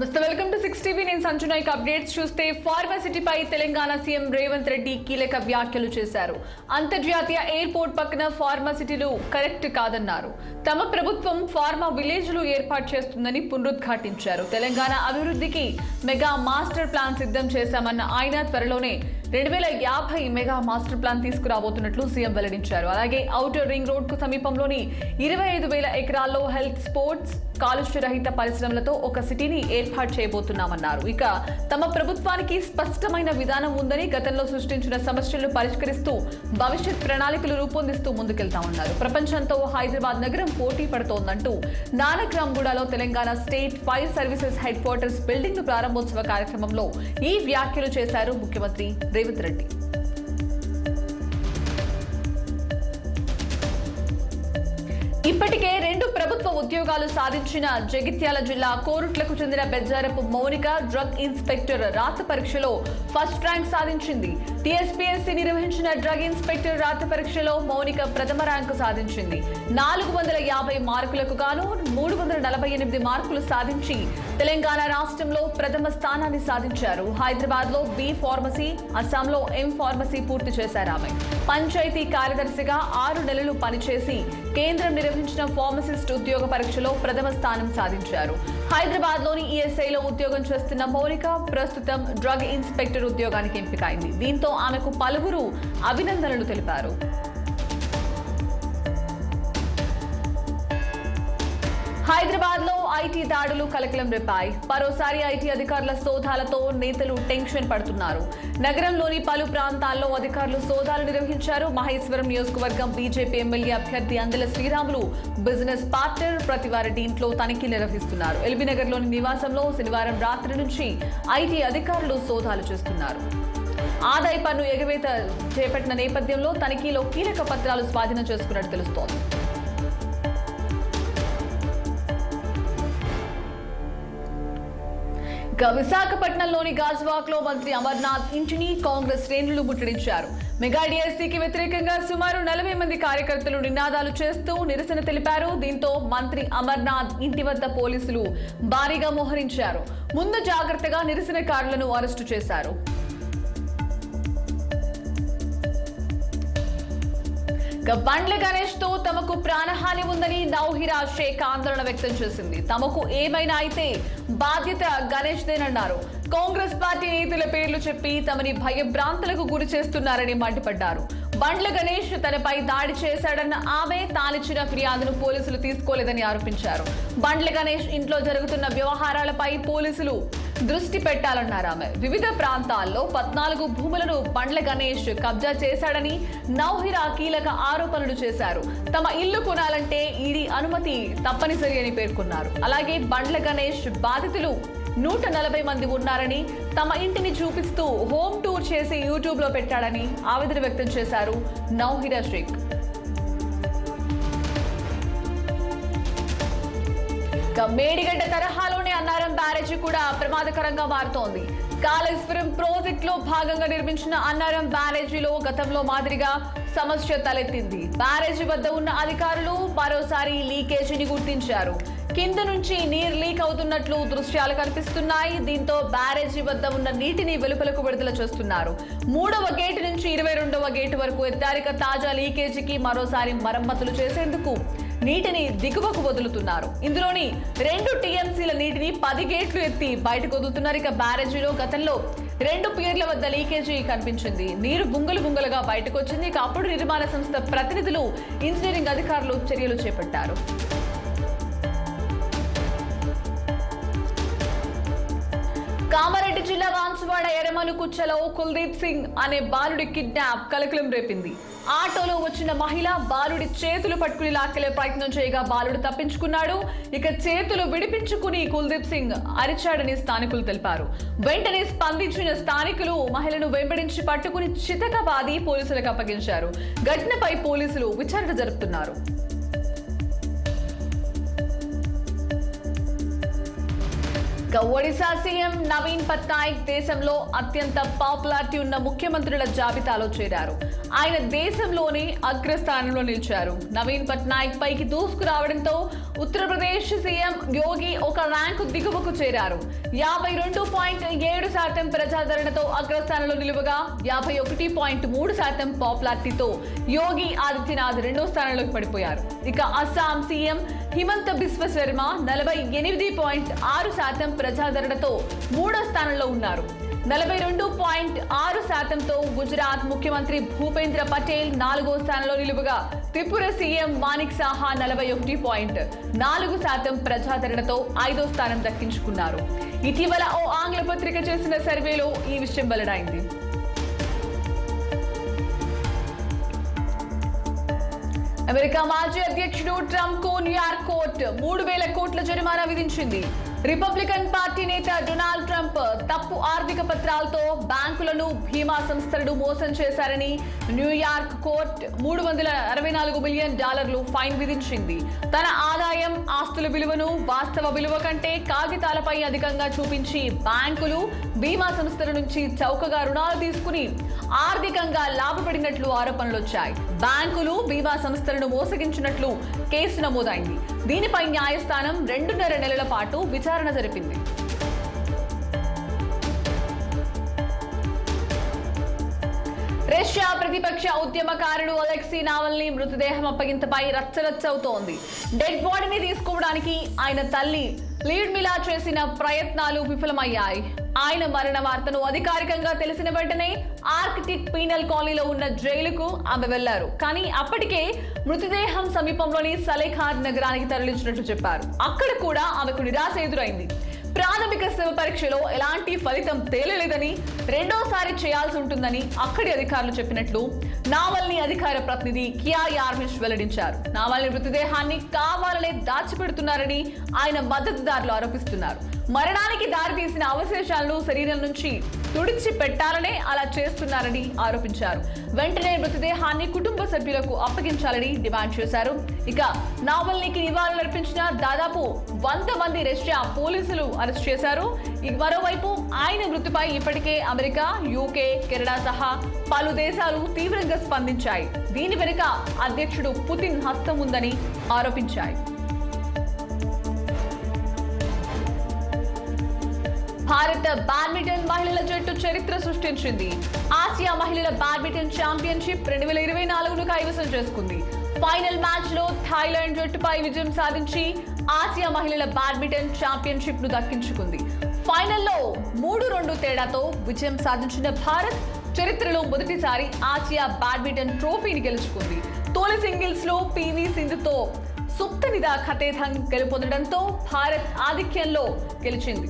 Welcome to 6 TV. నేను Sanju Naik. Updates చూస్తే ఫార్మాసిటీపై Telangana CM Revanth Reddy కీలక వ్యాఖ్యలు చేశారు. అంతర్జాతీయ ఎయిర్పోర్ట్ పక్కన ఫార్మాసిటీలు కరెక్ట్ కాదన్నారు. తమ ప్రభుత్వం ఫార్మా విలేజ్లు ఏర్పాటు చేస్తుందని పునరుద్ఘాటించారు. తెలంగాణ అభివృద్ధికి మెగా మాస్టర్ ప్లాన్ సిద్ధం చేశామన్న ఆయన త్వరలోనే 2050 మెగా మాస్టర్ ప్లాన్ తీసుకురాబోతున్నట్లు సీఎం వెల్లడించారు. అలాగే ఔటర్ రింగ్ రోడ్ కు సమీపంలోని 25,000 ఎకరాల్లో హెల్త్, స్పోర్ట్స్, కాలుష్య రహిత పరిశ్రమలతో ఒక సిటీని ఏర్పాటు చేయబోతున్నామన్నారు. ఇక తమ ప్రభుత్వానికి స్పష్టమైన విధానం ఉందని, గతంలో సృష్టించిన సమస్యలను పరిష్కరిస్తూ భవిష్యత్ ప్రణాళికలు రూపొందిస్తూ ముందుకెళ్తామన్నారు. ప్రపంచంతో హైదరాబాద్ నగరం పోటీ పడుతోందంటూ నానక్ రామ్గూడలో Telangana state fire services headquarters building ప్రారంభోత్సవ కార్యక్రమంలో ఈ వ్యాఖ్యలు చేశారు ముఖ్యమంత్రి రేవంత్ రెడ్డి. ఇప్పటికే 2 ప్రభుత్వ ఉద్యోగాలు సాధించిన జగిత్యాల జిల్లా కోరుట్లకు చెందిన బెజ్జారపు మౌనిక డ్రగ్ ఇన్స్పెక్టర్ రాత పరీక్షలో ఫస్ట్ ర్యాంక్ సాధించింది. టీఎస్పీఎస్సీ నిర్వహించిన డ్రగ్ ఇన్స్పెక్టర్ రాత పరీక్షలో మౌనిక ప్రథమ ర్యాంకు సాధించింది. 450 మార్కులకు గాను 348 మార్కులు సాధించి తెలంగాణ రాష్ట్రంలో ప్రథమ స్థానాన్ని సాధించారు. హైదరాబాద్ లో బి ఫార్మసీ, అస్సాంలో ఎం ఫార్మసీ పూర్తి చేశారు. ఆమె పంచాయతీ కార్యదర్శిగా 6 నెలలు పనిచేసి కేంద్రం నిర్వహించిన ఫార్మసిస్ట్ ఉద్యోగ పరీక్షలో ప్రథమ స్థానం సాధించారు. హైదరాబాద్ లోని ఈఎస్ఐలో ఉద్యోగం చేస్తున్న మౌనిక ప్రస్తుతం డ్రగ్ ఇన్స్పెక్టర్ ఉద్యోగానికి ఎంపికైంది. దీంతో ఆమెకు పలువురు అభినందనలు తెలిపారు. హైదరాబాద్ లో ఐటీ దాడులు కలకలం రేపాయి. మరోసారి ఐటీ అధికారుల సోదాలతో నేతలు టెన్షన్ పడుతున్నారు. నగరంలోని పలు ప్రాంతాల్లో అధికారులు సోదాలు నిర్వహించారు. మహేశ్వరం నియోజకవర్గం బీజేపీ ఎమ్మెల్యే అభ్యర్థి అందెల శ్రీరాములు బిజినెస్ పార్ట్నర్ ప్రతివారెడ్డి ఇంట్లో తనిఖీలు నిర్వహిస్తున్నారు. ఎల్బీనగర్ లోని నివాసంలో శనివారం రాత్రి నుంచి ఐటీ అధికారులు సోదాలు చేస్తున్నారు. ఆదాయ పన్ను ఎగవేత చేపట్టిన నేపథ్యంలో తనిఖీలో కీలక పత్రాలు స్వాధీనం చేసుకున్నట్టు తెలుస్తోంది. విశాఖపట్నంలోని గాజువాక్ లో మంత్రి అమర్నాథ్ ఇంటిని కాంగ్రెస్ శ్రేణులు ముట్టడించారు. మెగా డిఎస్సీకి వ్యతిరేకంగా సుమారు 40 మంది కార్యకర్తలు నినాదాలు చేస్తూ నిరసన తెలిపారు. దీంతో మంత్రి అమర్నాథ్ ఇంటి వద్ద పోలీసులు భారీగా మోహరించారు. ముందు జాగ్రత్తగా నిరసనకారులను అరెస్టు చేశారు. బండ్ల గణేష్ తో తమకు ప్రాణహాని ఉందని నౌహిరా షేక్ ఆందోళన వ్యక్తం చేసింది. తమకు ఏమైనా అయితే బాధ్యత గణేష్ దేనన్నారు. కాంగ్రెస్ పార్టీ నేతల పేర్లు చెప్పి తమని భయభ్రాంతులకు గురి చేస్తున్నారని మండిపడ్డారు. బండ్ల గణేష్ తనపై దాడి చేశాడన్న ఆమె తానిచ్చిన ఫిర్యాదును పోలీసులు తీసుకోలేదని ఆరోపించారు. బండ్ల గణేష్ ఇంట్లో జరుగుతున్న వ్యవహారాలపై పోలీసులు దృష్టి పెట్టాలన్నారు ఆమె. వివిధ ప్రాంతాల్లో 14 భూములను బండ్ల గణేష్ కబ్జా చేశాడని నౌహిరా కీలక ఆరోపణలు చేశారు. తమ ఇల్లు కొనాలంటే ఈడీ అనుమతి తప్పనిసరి అని పేర్కొన్నారు. అలాగే బండ్ల గణేష్ బాధితులు 140 మంది ఉన్నారని, తమ ఇంటిని చూపిస్తూ హోమ్ టూర్ చేసి యూట్యూబ్ లో పెట్టాడని ఆవేదన వ్యక్తం చేశారు నౌహిరా షేక్. మేడిగడ్డ తరహాలోనే అన్నారం బ్యారేజీ కూడా ప్రమాదకరంగా మారుతోంది. కాళేశ్వరం ప్రాజెక్ట్ లో భాగంగా నిర్మించిన అన్నారం బ్యారేజీలో గతంలో మాదిరిగా సమస్య తలెత్తింది. బ్యారేజీ వద్ద ఉన్న అధికారులు మరోసారి లీకేజీని గుర్తించారు. కింద నుంచి నీరు లీక్ అవుతున్నట్లు దృశ్యాలు కనిపిస్తున్నాయి. దీంతో బ్యారేజీ వద్ద ఉన్న నీటిని వెలుపలకు విడుదల చేస్తున్నారు. 3వ గేటు నుంచి 22వ గేటు వరకు ఎత్తారిక తాజా లీకేజీకి మరోసారి మరమ్మతులు చేసేందుకు నీటిని దిగువకు వదులుతున్నారు. ఇందులోని 2 టీఎంసీల నీటిని 10 గేట్లు ఎత్తి బయటకు వదులుతున్నారు. ఇక బ్యారేజీలో గతంలో 2 పియర్ల వద్ద లీకేజీ కనిపించింది. నీరు బుంగలుగా బయటకు వచ్చింది. ఇక అప్పుడు నిర్మాణ సంస్థ ప్రతినిధులు, ఇంజనీరింగ్ అధికారులు చర్యలు చేపట్టారు. కామారెడ్డి జిల్లా వాన్సువాడ ఎర్రమలు కుచ్చలో కుల్దీప్ సింగ్ అనే బాలుడి కిడ్నాప్ కలకలం రేపింది. ఆటోలో వచ్చిన మహిళ బాలుడి చేతులు పట్టుకుని లాక్కెళ్లే ప్రయత్నం చేయగా బాలుడు తప్పించుకున్నాడు. ఇక చేతులు విడిపించుకుని కుల్దీప్ సింగ్ అరిచాడని స్థానికులు తెలిపారు. వెంటనే స్పందించిన స్థానికులు మహిళను వెంబడించి పట్టుకుని చితకబాది పోలీసులకు అప్పగించారు. ఘటనపై పోలీసులు విచారణ జరుపుతున్నారు. ఒడిశా సీఎం నవీన్ పట్నాయక్ దేశంలో అత్యంత పాపులారిటీ ఉన్న ముఖ్యమంత్రుల జాబితాలో చేరారు. ఆయన దేశంలోనే అగ్రస్థానంలో నిలిచారు. నవీన్ పట్నాయక్ పైకి దూసుకురావడంతో ఉత్తరప్రదేశ్ సీఎం యోగి ఒక ర్యాంకు దిగువకు చేరారు. 52.7% ప్రజాదరణతో అగ్రస్థానంలో నిలువగా 51.3% పాపులారిటీతో యోగి ఆదిత్యనాథ్ రెండో స్థానంలోకి పడిపోయారు. ఇక అస్సాం సీఎం హిమంత బిశ్వ శర్మ 48.6% ప్రజాదరణతో మూడో స్థానంలో ఉన్నారు. 42.6%తో గుజరాత్ ముఖ్యమంత్రి భూపేంద్ర పటేల్ నాలుగో స్థానంలో నిలువగా త్రిపుర సీఎం మానిక్ సాహా 41.4% ప్రజాదరణతో ఐదో స్థానం దక్కించుకున్నారు. ఇటీవల ఓ ఆంగ్ల పత్రిక చేసిన సర్వేలో ఈ విషయం వెల్లడైంది. అమెరికా మాజీ అధ్యక్షుడు ట్రంప్ కు న్యూయార్క్ కోర్టు 3,000 కోట్ల జరిమానా విధించింది. రిపబ్లికన్ పార్టీ నేత డొనాల్డ్ ట్రంప్ తప్పు ఆర్థిక పత్రాలతో బ్యాంకులను, బీమా సంస్థలను మోసం చేశారని న్యూయార్క్ కోర్టు $364 మిలియన్ ఫైన్ విధించింది. తన ఆదాయం, ఆస్తుల విలువను వాస్తవ విలువ కంటే కాగితాలపై అధికంగా చూపించి బ్యాంకులు, బీమా సంస్థల నుంచి చౌకగా రుణాలు తీసుకుని ఆర్థికంగా లాభపడినట్లు ఆరోపణలు వచ్చాయి. బ్యాంకులు, బీమా సంస్థలను మోసగించినట్లు కేసు నమోదైంది. దీనిపై న్యాయస్థానం 2.5 నెలల పాటు విచారణ జరిపింది. రష్యా ప్రతిపక్ష ఉద్యమకారుడు అలెక్సీ నావల్నీ మృతదేహం అప్పగింతపై రచ్చరచ్చవుతోంది. డెడ్ బాడీని తీసుకోవడానికి ఆయన తల్లి లిడ్మిలా చేసిన ప్రయత్నాలు విఫలమయ్యాయి. ఆయన మరణ వార్తను అధికారికంగా తెలిసిన వెంటనే ఆర్కిటిక్ పీనల్ కాలనీలో ఉన్న జైలుకు ఆమె వెళ్లారు. కానీ అప్పటికే మృతదేహం సమీపంలోని సలేఖార్ నగరానికి తరలించినట్లు చెప్పారు. అక్కడ కూడా ఆమెకు నిరాశ ఎదురైంది. ప్రాథమిక శవ పరీక్షలో ఎలాంటి ఫలితం తేలలేదని, రెండోసారి చేయాల్సి ఉంటుందని అక్కడి అధికారులు చెప్పినట్లు నావల్నీ అధికార ప్రతినిధి కియా యార్మిష్ వెల్లడించారు. నావల్నీ మృతదేహాన్ని కావాలనే దాచిపెడుతున్నారని ఆయన మద్దతుదారులు ఆరోపిస్తున్నారు. మరణానికి దారితీసిన అవశేషాలను శరీరం నుంచి తుడిచి పెట్టాలనే అలా చేస్తున్నారని ఆరోపించారు. వెంటనే మృతదేహాన్ని కుటుంబ సభ్యులకు అప్పగించాలని డిమాండ్ చేశారు. ఇక నావల్నీకి నివాళులర్పించిన దాదాపు 100 మంది రష్యా పోలీసులు అరెస్ట్ చేశారు. మరోవైపు ఆయన మృతిపై ఇప్పటికే అమెరికా, యూకే, కెనడా సహా పలు దేశాలు తీవ్రంగా స్పందించాయి. దీని వెనుక అధ్యక్షుడు పుతిన్ హస్తం ఉందని ఆరోపించాయి. భారత బ్యాడ్మింటన్ మహిళల జట్టు చరిత్ర సృష్టించింది. ఆసియా మహిళల బ్యాడ్మింటన్ ఛాంపియన్షిప్ 2024ను కైవసం చేసుకుంది. ఫైనల్ మ్యాచ్ లో థాయిలాండ్ జట్టుపై విజయం సాధించి ఆసియా మహిళల బ్యాడ్మింటన్ ఛాంపియన్షిప్ ను దక్కించుకుంది. ఫైనల్లో 3-2 తేడాతో విజయం సాధించిన భారత్ చరిత్రలో మొదటిసారి ఆసియా బ్యాడ్మింటన్ ట్రోఫీని గెలుచుకుంది. తొలి సింగిల్స్ లో పివి సింధుతో సుప్తనిదా ఖతేథంగ్ గెలుపొందడంతో భారత్ ఆధిక్యంలో గెలిచింది.